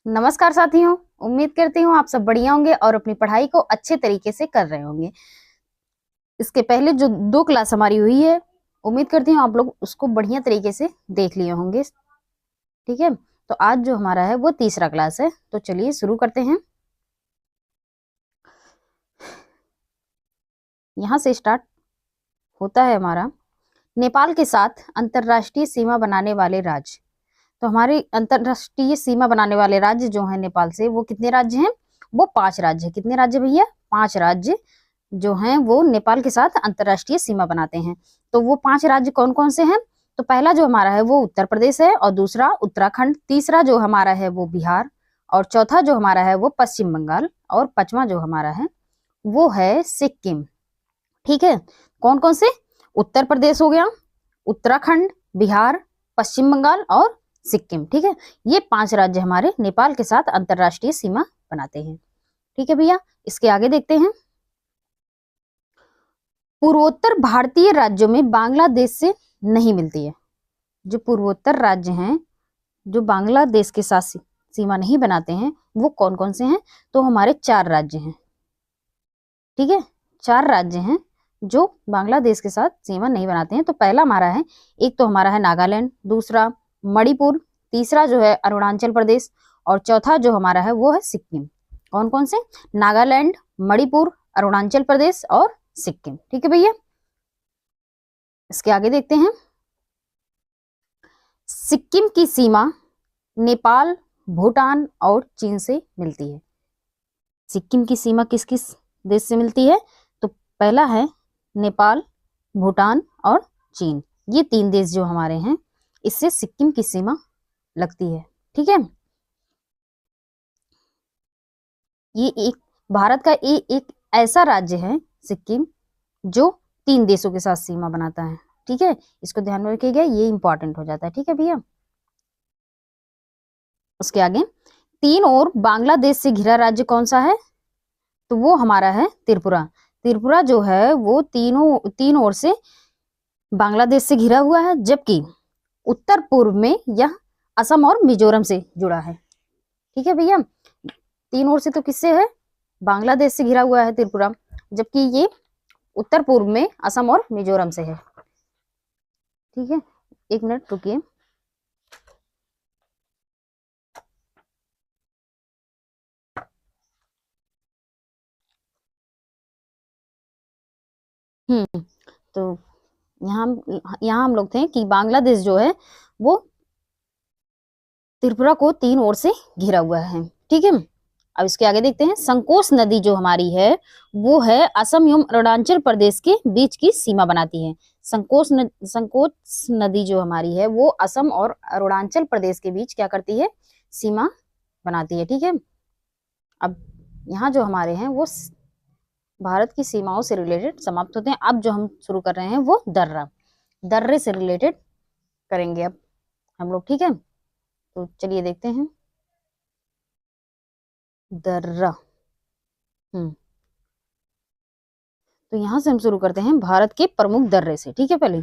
नमस्कार साथियों। उम्मीद करती हूँ आप सब बढ़िया होंगे और अपनी पढ़ाई को अच्छे तरीके से कर रहे होंगे। इसके पहले जो 2 क्लास हमारी हुई है, उम्मीद करती हूँ आप लोग उसको बढ़िया तरीके से देख लिए होंगे। ठीक है, तो आज जो हमारा है वो तीसरा क्लास है, तो चलिए शुरू करते हैं। यहाँ से स्टार्ट होता है हमारा, नेपाल के साथ अंतरराष्ट्रीय सीमा बनाने वाले राज्य। तो हमारे अंतरराष्ट्रीय सीमा बनाने वाले राज्य जो है नेपाल से, वो कितने राज्य हैं? वो 5 राज्य। कितने राज्य भैया? 5 राज्य जो हैं वो नेपाल के साथ अंतरराष्ट्रीय सीमा बनाते हैं। तो वो 5 राज्य कौन कौन से हैं? तो पहला जो हमारा है वो उत्तर प्रदेश है, और दूसरा उत्तराखंड, तीसरा जो हमारा है वो बिहार, और चौथा जो हमारा है वो पश्चिम बंगाल, और पांचवा जो हमारा है वो है सिक्किम। ठीक है, कौन कौन से? उत्तर प्रदेश हो गया, उत्तराखंड, बिहार, पश्चिम बंगाल और सिक्किम। ठीक है, ये 5 राज्य हमारे नेपाल के साथ अंतरराष्ट्रीय सीमा बनाते हैं। ठीक है भैया, इसके आगे देखते हैं। पूर्वोत्तर भारतीय राज्यों में बांग्लादेश से नहीं मिलती है। जो पूर्वोत्तर राज्य हैं जो बांग्लादेश के साथ सीमा नहीं बनाते हैं, वो कौन कौन से हैं? तो हमारे 4 राज्य हैं। ठीक है, 4 राज्य हैं जो बांग्लादेश के साथ सीमा नहीं बनाते हैं। तो पहला हमारा है, एक तो हमारा है नागालैंड, दूसरा मणिपुर, तीसरा जो है अरुणाचल प्रदेश, और चौथा जो हमारा है वो है सिक्किम। कौन कौन से? नागालैंड, मणिपुर, अरुणाचल प्रदेश और सिक्किम। ठीक है भैया, इसके आगे देखते हैं। सिक्किम की सीमा नेपाल, भूटान और चीन से मिलती है। सिक्किम की सीमा किस किस देश से मिलती है? तो पहला है नेपाल, भूटान और चीन। ये 3 देश जो हमारे हैं, इससे सिक्किम की सीमा लगती है। ठीक है, ये एक भारत का एक ऐसा राज्य है सिक्किम, जो 3 देशों के साथ सीमा बनाता है। ठीक है, इसको ध्यान में रखिएगा, ये इंपॉर्टेंट हो जाता है। ठीक है भैया, उसके आगे 3 और बांग्लादेश से घिरा राज्य कौन सा है? तो वो हमारा है त्रिपुरा। त्रिपुरा जो है वो 3 ओर से बांग्लादेश से घिरा हुआ है, जबकि उत्तर पूर्व में यह असम और मिजोरम से जुड़ा है। ठीक है भैया, 3 ओर से तो किससे है? बांग्लादेश से घिरा हुआ है त्रिपुरा, जबकि ये उत्तर पूर्व में असम और मिजोरम से है। ठीक है, 1 मिनट रुकिए। तो यहाँ हम लोग थे कि बांग्लादेश जो है वो त्रिपुरा को 3 ओर से घिरा हुआ है। ठीक है, अब इसके आगे देखते हैं। संकोच नदी जो हमारी है वो है असम एवं अरुणाचल प्रदेश के बीच की सीमा बनाती है। संकोच नदी जो हमारी है वो असम और अरुणाचल प्रदेश के बीच क्या करती है? सीमा बनाती है। ठीक है, अब यहाँ जो हमारे हैं वो भारत की सीमाओं से रिलेटेड समाप्त होते हैं। अब जो हम शुरू कर रहे हैं वो दर्रे से रिलेटेड करेंगे अब हम लोग। ठीक है, तो चलिए देखते हैं दर्रा। तो यहाँ से हम शुरू करते हैं भारत के प्रमुख दर्रे से। ठीक है, पहले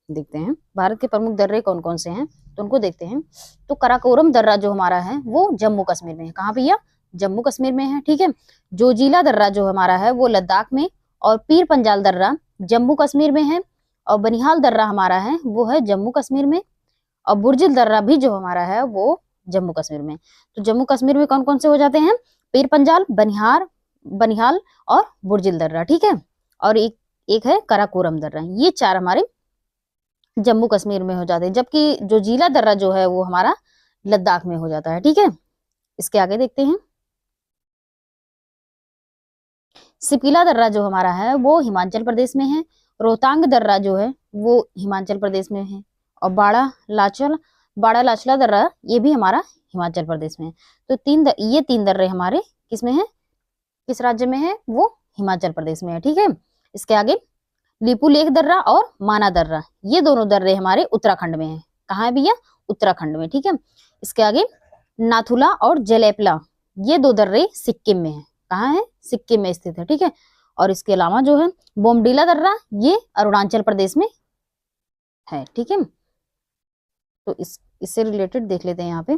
देखते हैं भारत के प्रमुख दर्रे कौन कौन से हैं, तो उनको देखते हैं। तो कराकोरम दर्रा जो हमारा है वो जम्मू कश्मीर में है। कहाँ भैया? जम्मू कश्मीर में है। ठीक है, जोजिला दर्रा जो हमारा है वो लद्दाख में, और पीर पंजाल दर्रा जम्मू कश्मीर में है, और बनिहाल दर्रा हमारा है वो है जम्मू कश्मीर में, और बुर्जिल दर्रा भी जो हमारा है वो जम्मू कश्मीर में। तो जम्मू कश्मीर में कौन कौन से हो जाते हैं? पीर पंजाल, बनिहाल और बुर्जिल दर्रा। ठीक है, और एक है कराकोरम दर्रा। ये 4 हमारे जम्मू कश्मीर में हो जाते हैं, जबकि जो जोजिला दर्रा जो है वो हमारा लद्दाख में हो जाता है। ठीक है, इसके आगे देखते हैं। सिपिला दर्रा जो हमारा है वो हिमाचल प्रदेश में है, रोहतांग दर्रा जो है वो हिमाचल प्रदेश में है, और बाड़ा लाचला दर्रा ये भी हमारा हिमाचल प्रदेश में है। तो ये 3 दर्रे हमारे किस में है? किस राज्य में है? वो हिमाचल प्रदेश में है। ठीक है, इसके आगे लिपुलेख दर्रा और माना दर्रा, ये दोनों दर्रे हमारे उत्तराखंड में है। कहाँ है भैया? उत्तराखंड में। ठीक है, इसके आगे नाथुला और जलेपला, ये 2 दर्रे सिक्किम में है। कहाँ है? सिक्किम में स्थित है। ठीक है, और इसके अलावा जो है बोमडीला दर्रा ये अरुणाचल प्रदेश में है। ठीक है, तो इससे रिलेटेड देख लेते हैं यहाँ पे।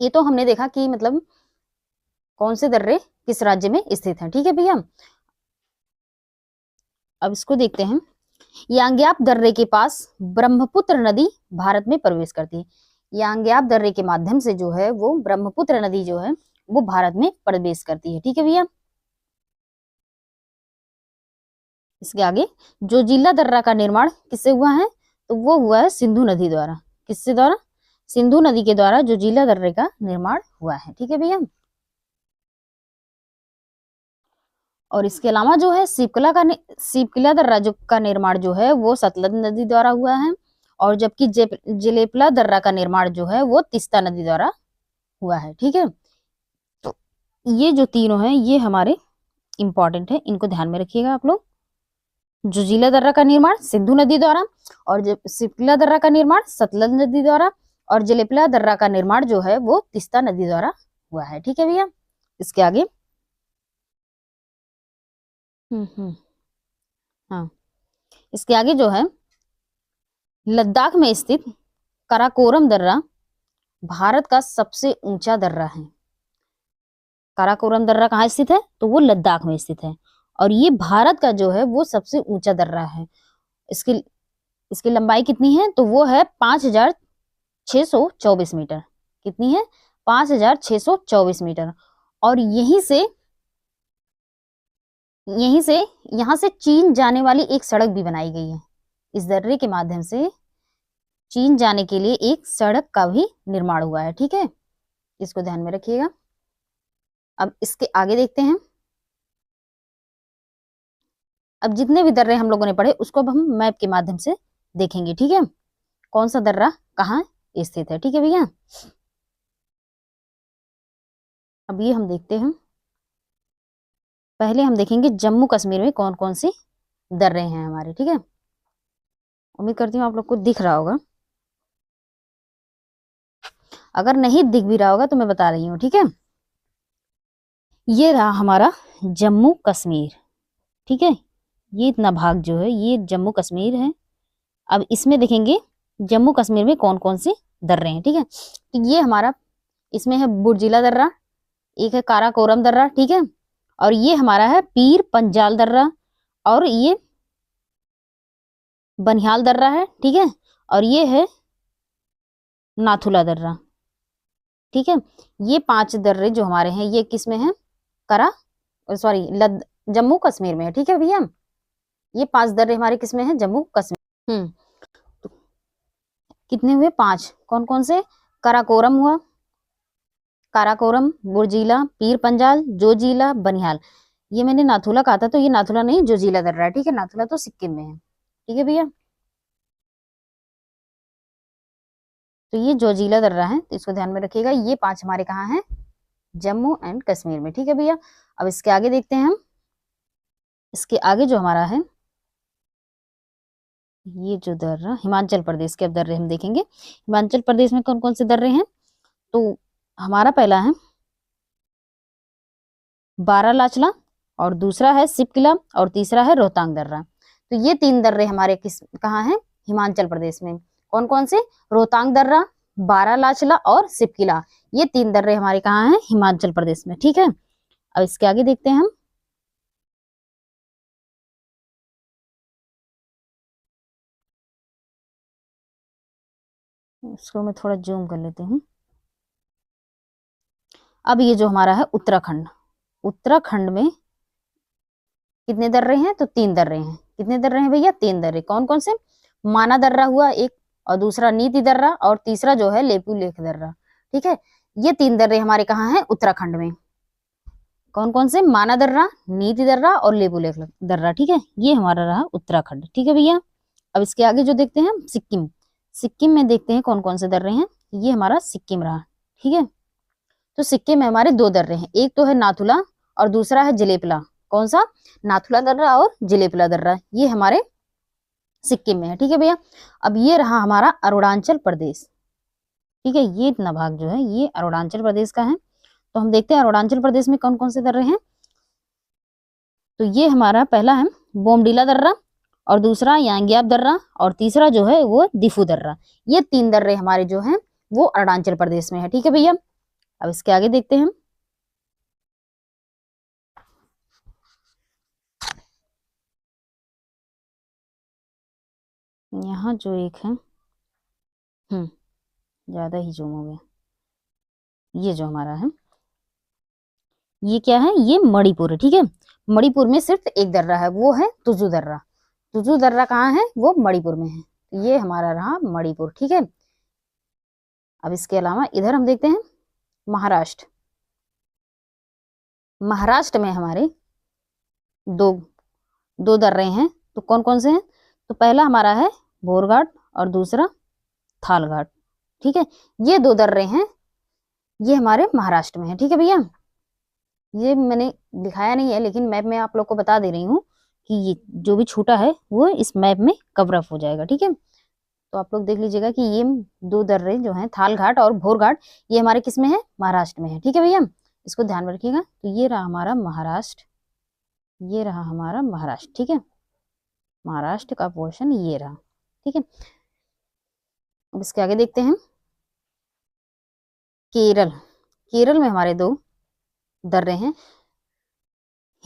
ये तो हमने देखा कि मतलब कौन से दर्रे किस राज्य में स्थित हैं, ठीक है भैया। अब इसको देखते हैं। यांग्याप दर्रे के पास ब्रह्मपुत्र नदी भारत में प्रवेश करती है। यांग्याप दर्रे के माध्यम से जो है वो ब्रह्मपुत्र नदी जो है वो भारत में प्रवेश करती है, ठीक है भैया। इसके आगे जोजिला दर्रा का निर्माण किससे हुआ है, तो वो हुआ है सिंधु नदी द्वारा। किससे द्वारा, सिंधु नदी के द्वारा जोजिला दर्रे का निर्माण हुआ है, ठीक है भैया। और इसके अलावा जो है सिपकिला दर्रा जो का निर्माण जो है वो सतलज नदी द्वारा हुआ है, और जबकि जेलेपला दर्रा का निर्माण जो है वो तीस्ता नदी द्वारा हुआ है, ठीक है। तो ये जो तीनों हैं ये हमारे इंपॉर्टेंट है, इनको ध्यान में रखिएगा आप लोग। जोजिला दर्रा का निर्माण सिंधु नदी द्वारा, और सिपकिला दर्रा का निर्माण सतलज नदी द्वारा, और जेलेपला दर्रा का निर्माण जो है वो तीस्ता नदी द्वारा हुआ है, ठीक है भैया। इसके आगे हाँ, इसके आगे जो है लद्दाख में स्थित काराकोरम दर्रा भारत का सबसे ऊंचा दर्रा है। काराकोरम दर्रा कहाँ स्थित है, तो वो लद्दाख में स्थित है, और ये भारत का जो है वो सबसे ऊंचा दर्रा है। इसकी इसकी लंबाई कितनी है, तो वो है 5624 मीटर। कितनी है, 5624 मीटर। और यहीं से यहाँ से चीन जाने वाली एक सड़क भी बनाई गई है। इस दर्रे के माध्यम से चीन जाने के लिए एक सड़क का भी निर्माण हुआ है, ठीक है। इसको ध्यान में रखिएगा। अब इसके आगे देखते हैं। अब जितने भी दर्रे हम लोगों ने पढ़े उसको अब हम मैप के माध्यम से देखेंगे, ठीक है। कौन सा दर्रा कहाँ स्थित है, ठीक है भैया। अब ये हम देखते हैं। पहले हम देखेंगे जम्मू कश्मीर में कौन कौन से दर्रे हैं हमारे, ठीक है। उम्मीद करती हूँ आप लोग को दिख रहा होगा, अगर नहीं दिख भी रहा होगा तो मैं बता रही हूँ, ठीक है। ये रहा हमारा जम्मू कश्मीर, ठीक है। ये इतना भाग जो है ये जम्मू कश्मीर है। अब इसमें देखेंगे जम्मू कश्मीर में कौन कौन से दर्रे हैं, ठीक है। तो ये हमारा इसमें है बुर्जिला दर्रा, एक है काराकोरम दर्रा, ठीक है। और ये हमारा है पीर पंजाल दर्रा, और ये बनिहाल दर्रा है, ठीक है। और ये है नाथुला दर्रा, ठीक है। ये 5 दर्रे जो हमारे हैं ये किस में है, जम्मू कश्मीर में है, ठीक है भैया। ये 5 दर्रे हमारे किस में है, जम्मू कश्मीर। तो कितने हुए, 5। कौन कौन से, काराकोरम हुआ, काराकोरम, बुर्जिला, पीर पंजाल, जोजिला, बनिहाल। ये मैंने नाथुला कहा था, तो ये नाथुला नहीं जोजिला दर्रा है, ठीक है। नाथुला तो सिक्किम में है, ठीक है भैया। तो ये जोजिला दर्रा है, तो इसको ध्यान में रखिएगा। ये 5 हमारे कहाँ हैं, जम्मू एंड कश्मीर में, ठीक है भैया। अब इसके आगे देखते हैं हम। इसके आगे जो हमारा है ये जो दर्रा हिमाचल प्रदेश के अब दर्रे हम देखेंगे। हिमाचल प्रदेश में कौन कौन से दर्रे हैं, तो हमारा पहला है बारालाचला, और दूसरा है सिपकिला, और तीसरा है रोहतांग दर्रा। तो ये 3 दर्रे हमारे कहाँ हैं, हिमाचल प्रदेश में। कौन कौन से, रोहतांग दर्रा, बारालाचला और सिपकिला। ये 3 दर्रे हमारे कहाँ हैं, हिमाचल प्रदेश में, ठीक है। अब इसके आगे देखते हैं हम। इसको मैं थोड़ा जूम कर लेती हूँ। अब ये जो हमारा है उत्तराखंड, उत्तराखंड में कितने दर्रे हैं, तो 3 दर्रे हैं। कितने दर्रे हैं भैया, 3 दर्रे। कौन कौन से, माना दर्रा हुआ एक, और दूसरा नीति दर्रा, और तीसरा जो है लेपू लेख दर्रा, ठीक है। ये 3 दर्रे हमारे कहाँ हैं, उत्तराखंड में। कौन कौन से, माना दर्रा, नीति दर्रा और लेपू लेख दर्रा, ठीक है। ये हमारा रहा उत्तराखंड, ठीक है भैया। अब इसके आगे जो देखते हैं सिक्किम। सिक्किम में देखते हैं कौन कौन से दर्रे हैं। ये हमारा सिक्किम रहा, ठीक है। तो सिक्किम में हमारे 2 दर्रे हैं, एक तो है नाथुला और दूसरा है जलेपला। कौन सा, नाथुला दर्रा और जलेपला दर्रा, ये हमारे सिक्किम में है, ठीक है भैया। अब ये रहा हमारा अरुणाचल प्रदेश, ठीक है। ये इतना भाग जो है ये अरुणाचल प्रदेश का है। तो हम देखते हैं अरुणाचल प्रदेश में कौन कौन से दर्रे हैं। तो ये हमारा पहला है बोमडीला दर्रा, और दूसरा यांग्याप दर्रा, और तीसरा जो है वो दिफू दर्रा। ये 3 दर्रे हमारे जो हैं वो अरुणाचल प्रदेश में है, ठीक है भैया। अब इसके आगे देखते हैं हम। यहाँ जो एक है, ज्यादा ही जूम हो गया, ये जो हमारा है, ये क्या है, ये मणिपुर है। ठीक है, मणिपुर में सिर्फ एक दर्रा है, वो है तुजू दर्रा। तुजू दर्रा कहाँ है, वो मणिपुर में है। ये हमारा रहा मणिपुर। ठीक है, अब इसके अलावा इधर हम देखते हैं महाराष्ट्र। महाराष्ट्र में हमारे दो दो दर्रे हैं, तो कौन कौन से हैं, तो पहला हमारा है बोरघाट और दूसरा थालघाट। ठीक है, ये दो दर्रे हैं, ये हमारे महाराष्ट्र में है। ठीक है भैया, ये मैंने दिखाया नहीं है, लेकिन मैप में आप लोग को बता दे रही हूँ कि ये जो भी छूटा है वो इस मैप में कवर अप हो जाएगा। ठीक है, तो आप लोग देख लीजिएगा कि ये दो दर्रे जो हैं, थालघाट और भोरघाट, ये हमारे किस में है, महाराष्ट्र में है। ठीक है भैया, इसको ध्यान में रखिएगा। तो ये रहा हमारा महाराष्ट्र, ये रहा हमारा महाराष्ट्र। ठीक है, महाराष्ट्र का पोर्शन ये रहा। ठीक है, अब इसके आगे देखते हैं केरल। केरल में हमारे दो दर्रे हैं,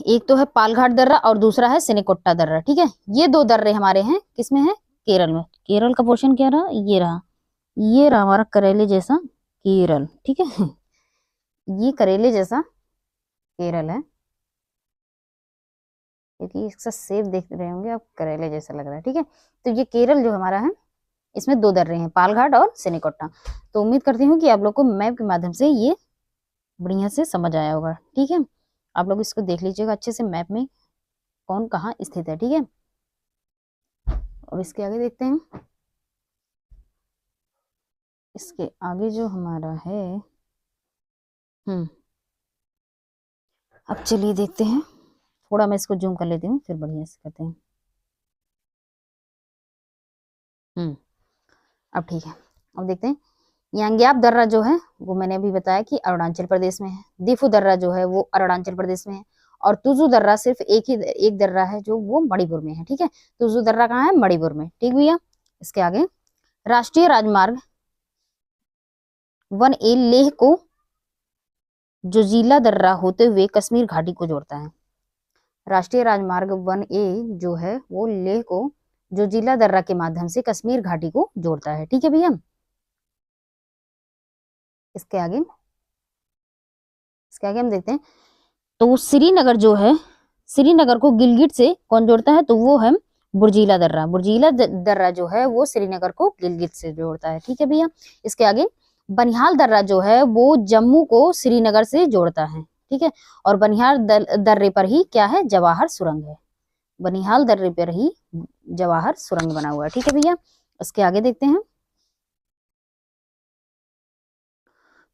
एक तो है पालघाट दर्रा और दूसरा है सिनिकोट्टा दर्रा। ठीक है, ये दो दर्रे हमारे हैं, किसमें है, केरल में। केरल का पोर्शन क्या रहा, ये रहा हमारा करेले जैसा केरल। ठीक है, ये करेले जैसा केरल है, क्योंकि इसका शेप देख रहे होंगे आप, करेले जैसा लग रहा है। ठीक है, तो ये केरल जो हमारा है, इसमें दो दर्रे हैं, पालघाट और सिनिकोट्टा। तो उम्मीद करती हूँ कि आप लोग को मैप के माध्यम से ये बढ़िया से समझ आया होगा। ठीक है, आप लोग इसको देख लीजिएगा अच्छे से, मैप में कौन कहाँ स्थित है। ठीक है, और इसके आगे देखते हैं, इसके आगे जो हमारा है, अब चलिए देखते हैं, थोड़ा मैं इसको जूम कर लेती हूँ, फिर बढ़िया से करते हैं। अब ठीक है, अब देखते हैं यांग्याप दर्रा जो है वो मैंने अभी बताया कि अरुणाचल प्रदेश में है। दिफू दर्रा जो है वो अरुणाचल प्रदेश में है, और तुजू दर्रा सिर्फ एक दर्रा है जो वो मणिपुर में है। ठीक है, तुजू दर्रा कहाँ है, मणिपुर में। ठीक भैया, इसके आगे राष्ट्रीय राजमार्ग 1A लेह को जोजिला दर्रा होते हुए कश्मीर घाटी को जोड़ता है। राष्ट्रीय राजमार्ग 1A जो है वो लेह को जोजिला दर्रा के माध्यम से कश्मीर घाटी को जोड़ता है। ठीक है भैया, इसके आगे हम देखते हैं, तो श्रीनगर जो है, श्रीनगर को गिलगित से कौन जोड़ता है, तो वो है बुर्जीला दर्रा। बुर्जीला दर्रा जो है वो श्रीनगर को गिलगित से जोड़ता है। ठीक है भैया, इसके आगे बनिहाल दर्रा जो है वो जम्मू को श्रीनगर से जोड़ता है। ठीक है, और बनिहाल दर्रे पर ही क्या है, जवाहर सुरंग है। बनिहाल दर्रे पर ही जवाहर सुरंग बना हुआ है। ठीक है भैया, इसके आगे देखते हैं,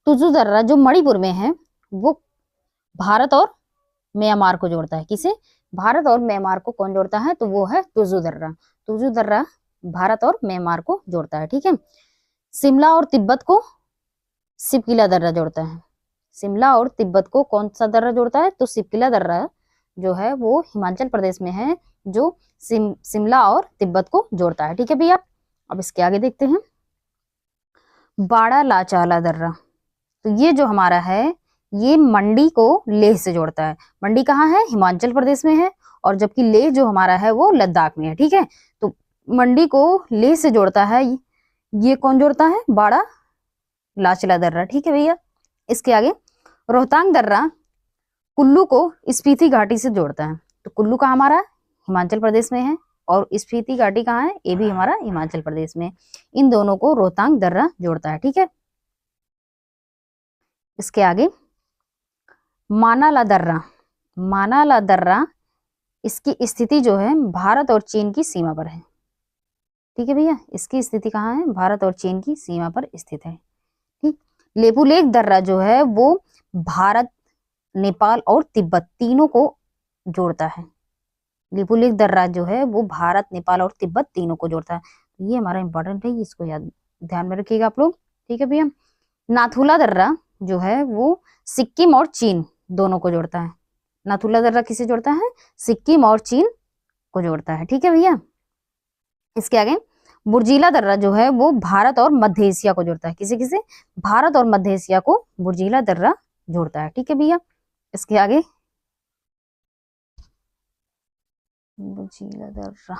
तुजू दर्रा जो मणिपुर में है वो भारत और म्यांमार को जोड़ता है। किसे, भारत और म्यांमार को कौन जोड़ता है, तो वो है तुजू दर्रा। तुजू दर्रा भारत और म्यांमार को जोड़ता है। ठीक है, शिमला और तिब्बत को सिपकिला दर्रा जोड़ता है। शिमला और तिब्बत को कौन सा दर्रा जोड़ता है, तो सिपकिला दर्रा जो है वो हिमाचल प्रदेश में है, जो शिमला और तिब्बत को जोड़ता है। ठीक है भैया, अब इसके आगे देखते हैं बाड़ा लाचाला दर्रा। तो ये जो हमारा है ये मंडी को लेह से जोड़ता है। मंडी कहाँ है, हिमाचल प्रदेश में है, और जबकि लेह जो हमारा है वो लद्दाख में है। ठीक है, तो मंडी को लेह से जोड़ता है, ये कौन जोड़ता है, बाड़ा लाचला दर्रा। ठीक है भैया, इसके आगे रोहतांग दर्रा कुल्लू को स्पीति घाटी से जोड़ता है। तो कुल्लू का हमारा हिमाचल प्रदेश में है, और स्पीति घाटी कहाँ है, ये भी हमारा हिमाचल प्रदेश में। इन दोनों को रोहतांग दर्रा जोड़ता है। ठीक है, इसके आगे मानाला दर्रा। मानाला दर्रा इसकी स्थिति जो है भारत और चीन की सीमा पर है। ठीक है भैया, इसकी स्थिति कहाँ है, भारत और चीन की सीमा पर स्थित है। ठीक, लेपुलेख दर्रा जो है वो भारत, नेपाल और तिब्बत तीनों को जोड़ता है। लेपुलेख दर्रा जो है वो भारत, नेपाल और तिब्बत तीनों को जोड़ता है। ये हमारा इंपॉर्टेंट है, इसको याद ध्यान में रखिएगा आप लोग। ठीक है भैया, नाथुला दर्रा जो है वो सिक्किम और चीन दोनों को जोड़ता है। नाथुला दर्रा किसे जोड़ता है, सिक्किम और चीन को जोड़ता है। ठीक है भैया, इसके आगे बुर्जीला दर्रा जो है वो भारत और मध्य एशिया को जोड़ता है। किसे किसे? भारत और मध्य एशिया को बुर्जीला दर्रा जोड़ता है। ठीक है भैया। इसके आगे बुर्जीला दर्रा,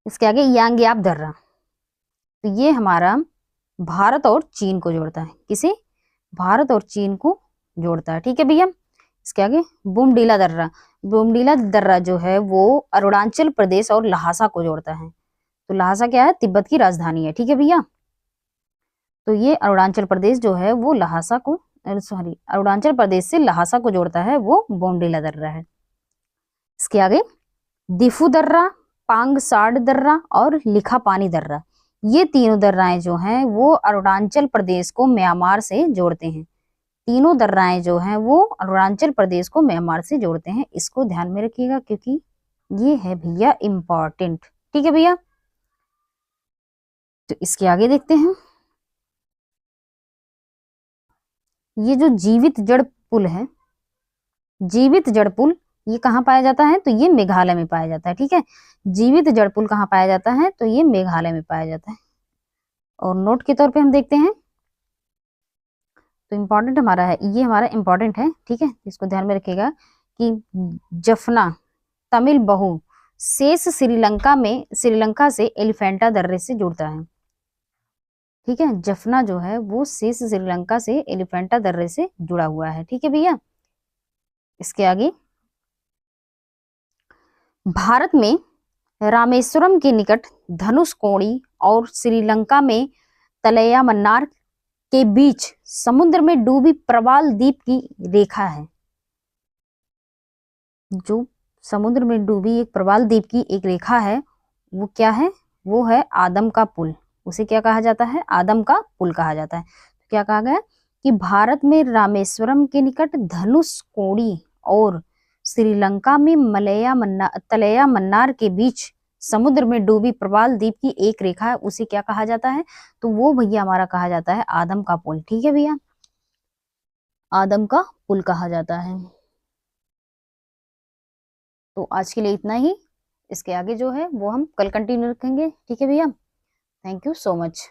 इसके आगे यांग्याप दर्रा। तो ये हमारा भारत और चीन को जोड़ता है। किसे? भारत और चीन को जोड़ता है। ठीक है भैया। इसके आगे बोमडीला दर्रा। बोमडीला दर्रा जो है वो अरुणाचल प्रदेश और लहासा को जोड़ता है। तो लहासा क्या है? तिब्बत की राजधानी है। ठीक है भैया। तो ये अरुणाचल प्रदेश जो है वो लहासा को, सॉरी, अरुणाचल प्रदेश से लहासा को जोड़ता है, वो बोमडीला दर्रा है। इसके आगे दिफू दर्रा, पांगसाड़ दर्रा और लिखापानी दर्रा, ये तीनों दर्राएं जो हैं वो अरुणाचल प्रदेश को म्यांमार से जोड़ते हैं। तीनों दर्राएं जो हैं वो अरुणाचल प्रदेश को म्यांमार से जोड़ते हैं। इसको ध्यान में रखिएगा क्योंकि ये है भैया इंपॉर्टेंट। ठीक है भैया। तो इसके आगे देखते हैं, ये जो जीवित जड़ पुल है, जीवित जड़ पुल, ये कहाँ पाया जाता है? तो ये मेघालय में पाया जाता है। ठीक है। जीवित जड़ पुल कहाँ पाया जाता है? तो ये मेघालय में पाया जाता है। और नोट के तौर पे हम देखते हैं, तो इम्पोर्टेंट हमारा है, ये हमारा इम्पोर्टेंट है। ठीक है। इसको ध्यान में रखिएगा कि जफना तमिल बहु शेष श्रीलंका से एलिफेंटा दर्रे से जुड़ता है। ठीक है। जफना जो है वो शेष श्रीलंका से एलिफेंटा दर्रे से जुड़ा हुआ है। ठीक है भैया। इसके आगे भारत में रामेश्वरम के निकट धनुषकोडी और श्रीलंका में तलैयामन्नार के बीच समुद्र में डूबी प्रवाल द्वीप की रेखा है। जो समुद्र में डूबी एक प्रवाल द्वीप की एक रेखा है, वो क्या है? वो है आदम का पुल। उसे क्या कहा जाता है? आदम का पुल कहा जाता है। तो क्या कहा गया कि भारत में रामेश्वरम के निकट धनुषकोडी और श्रीलंका में तलैयामन्नार के बीच समुद्र में डूबी प्रवाल द्वीप की एक रेखा है, उसे क्या कहा जाता है? तो वो भैया हमारा कहा जाता है आदम का पुल। ठीक है भैया। आदम का पुल कहा जाता है। तो आज के लिए इतना ही। इसके आगे जो है वो हम कल कंटिन्यू रखेंगे। ठीक है भैया। Thank you so much.